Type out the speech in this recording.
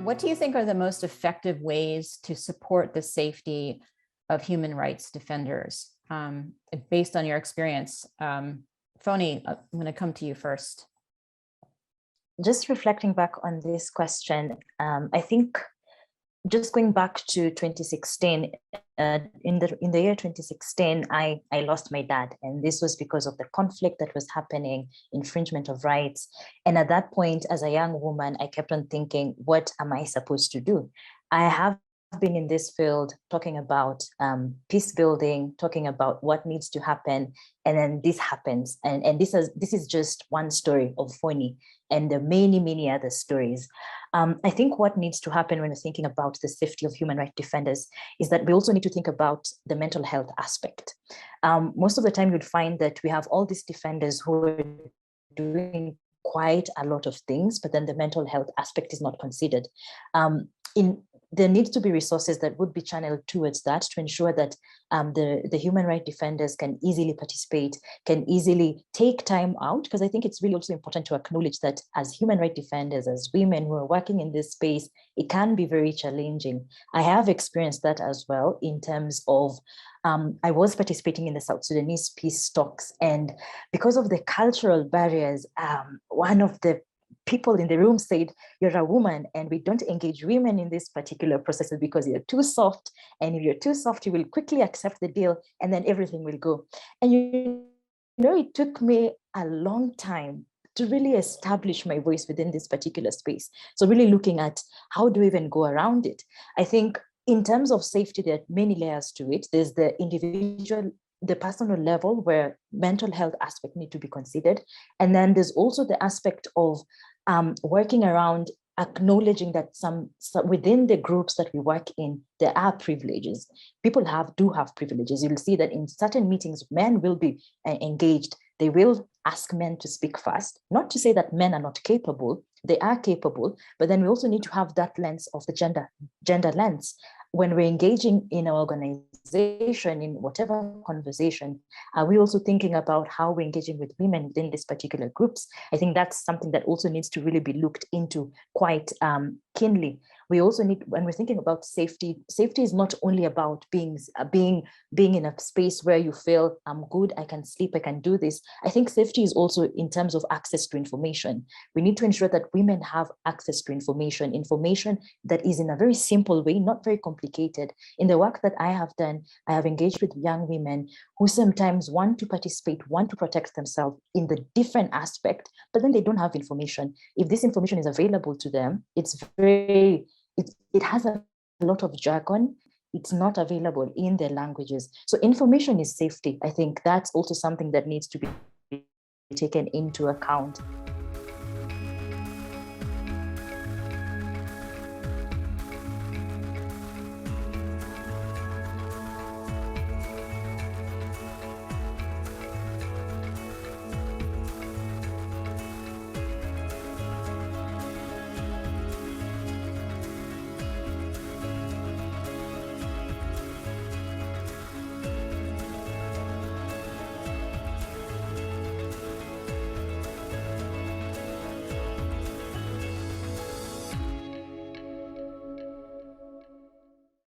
What do you think are the most effective ways to support the safety of human rights defenders, based on your experience? Foni, I'm going to come to you first. Just reflecting back on this question, I think just going back to 2016, in the year 2016, I lost my dad, and this was because of the conflict that was happening, infringement of rights. And at that point, as a young woman, I kept on thinking, what am I supposed to do? I have been in this field talking about peace building, talking about what needs to happen, and then this happens. And this is just one story of Foni, and there are many, many other stories. I think what needs to happen when we're thinking about the safety of human rights defenders is that we also need to think about the mental health aspect. Most of the time you'd find that we have all these defenders who are doing quite a lot of things, but then the mental health aspect is not considered. There needs to be resources that would be channeled towards that to ensure that the human rights defenders can easily participate, can easily take time out, because I think it's really also important to acknowledge that as human rights defenders, as women who are working in this space, it can be very challenging. I have experienced that as well in terms of I was participating in the South Sudanese peace talks, and because of the cultural barriers, one of the people in the room said, you're a woman and we don't engage women in this particular process because you're too soft. And if you're too soft, you will quickly accept the deal and then everything will go. And you know, it took me a long time to really establish my voice within this particular space. So really looking at how do we even go around it? I think in terms of safety, there are many layers to it. There's the individual, the personal level where mental health aspect need to be considered. And then there's also the aspect of working around acknowledging that some within the groups that we work in, there are privileges. People do have privileges. You'll see that in certain meetings, men will be engaged. They will ask men to speak first. Not to say that men are not capable. They are capable, but then we also need to have that lens of the gender lens. When we're engaging in our organization, in whatever conversation, are we also thinking about how we're engaging with women within these particular groups? I think that's something that also needs to really be looked into quite keenly. We also need, when we're thinking about safety, safety is not only about being in a space where you feel I'm good, I can sleep, I can do this. I think safety is also in terms of access to information. We need to ensure that women have access to information that is in a very simple way, not very complicated. In the work that I have done, I have engaged with young women who sometimes want to participate, want to protect themselves in the different aspect, but then they don't have information. If this information is available to them, it has a lot of jargon. It's not available in their languages. So information is safety. I think that's also something that needs to be taken into account.